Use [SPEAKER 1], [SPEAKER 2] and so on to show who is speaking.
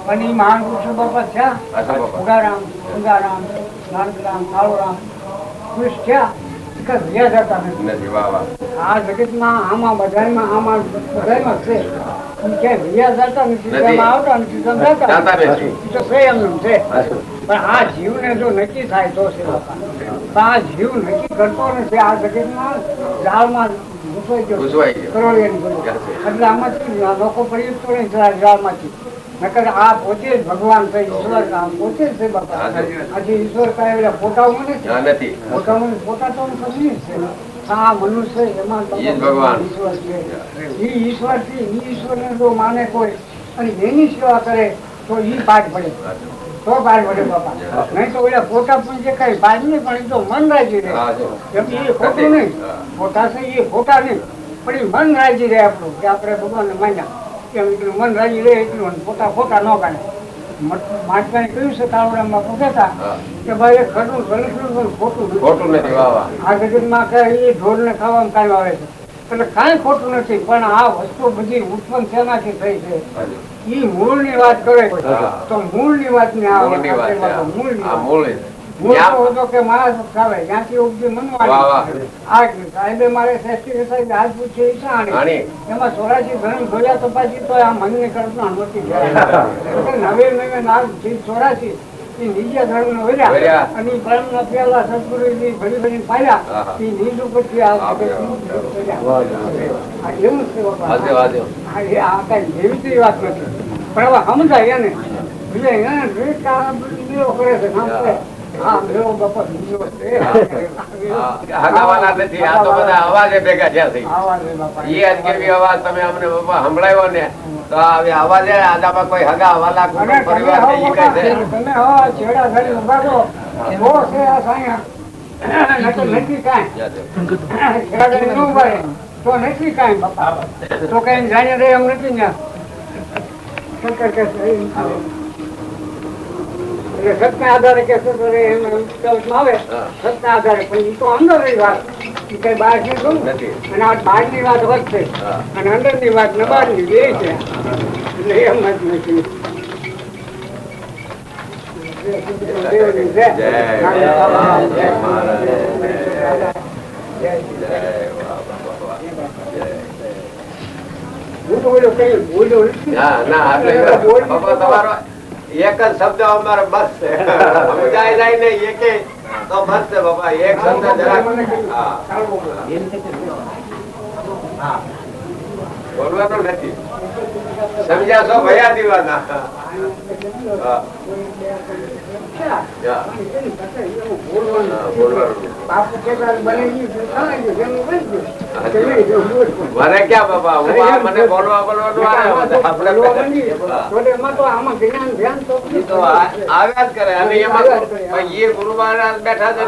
[SPEAKER 1] પણ ઈ મહાન પુરુષો બાપા થયા ઉગારામ ઉગારામ નાનકરામ કાળુરામ પુરુષ થયા કે રહ્યા જતા નથી. આ જગતમાં આમાં બધામાં આમાં બધામાં છે ક્યાંય રહ્યા જતા નથી, તેમાં આવતા નથી, સમજાતા નથી. તો છે એમનું છે. પણ આ જીવને જો નક્કી થાય તો છે બાપા. પણ આ જીવ નક્કી કરતો નથી. આ જગતમાં જાળમાં એટલે આમાંથી લોકો પ્રયુક્ત કરે જાળમાંથી. નકર આ પોતે જ ભગવાન છે, ઈશ્વર પોતે જ છે બાપા. આજે ઈશ્વર કઈ પોતાનું નથી, પોતાનું પોતા તો સમજી છે. આ મનુષ્ય એમાં ભગવાન ઈશ્વર છે. ઈ ઈશ્વર છે, ઈ ઈશ્વરને જો માને કોઈ અને એની સેવા કરે તો ઈ પાઠ પડે, તો પાઠ પડે બાપા. નહીં તો ઓલા પોતા પણ જે કઈ પાઠ નહીં, પણ એ તો મન રાજી રહે. એમ એ ખોટું નહીં, પોતા છે એ ખોટા નહીં, પણ એ મન રાજી રહે આપણું કે આપણે ભગવાનને માન્યા. એટલું મન રાજી રહે એટલું પોતા ખોટા ન કાઢે. માટકાને કહ્યું છે કાળુરામમાં પૂછતા કે ભાઈ એ ખરું સલું ખોટું નથી. આ જગતમાં કઈ ઢોર ને ખાવામાં કાંઈ આવે છે એટલે કાંઈ ખોટું નથી. પણ આ વસ્તુ બધી ઉત્પન્ન શેનાથી થઈ છે એ મૂળ ની વાત કરે તો મૂળ ની વાત ને મૂળ કે માણસ ચાલે ત્યાંથી ઉપજી મનવાની. આ સાહેબે મારે શ્રેષ્ઠી સાહેબ આજ પૂછે એમાં 84 ધર્મ જોયા તો પાછી તો આ મનની કલ્પના નહોતી. નવે નામ 84 નીચે ધર્મ ને વર્યા અને ધર્મ ના પેલા સદગુરુ ઘડી ઘડી પાડ્યા એ નીચ ઉપરથી એવું છે. આ કઈ જેવી વાત નથી, પણ હવે સમજાય એને કરે છે. તો નથી કઈ બાપા, તો કઈ જાણી રહે એમ નથી ને. સતના આધારે કે આવે સતના આધારે, પણ એ તો અંદર ની વાત કઈ બહાર ની શું નથી. અને આ બહાર ની વાત વધશે અને અંદર ની વાત ને બહાર ની બે છે, એટલે એમ જ નથી.
[SPEAKER 2] એક જ શબ્દ અમારે બસ છે, સમજાય જાય ને એક તો બસ છે બાપા. એક શબ્દ બોલવાનો નથી. સમજ્યા છો ભયા દીવાના? મને ક્યાં બાપા, મને બોલવા બોલવાનું આવ્યા જ કરે. અને એમાં એ ગુરુ મહારાજ બેઠા છે.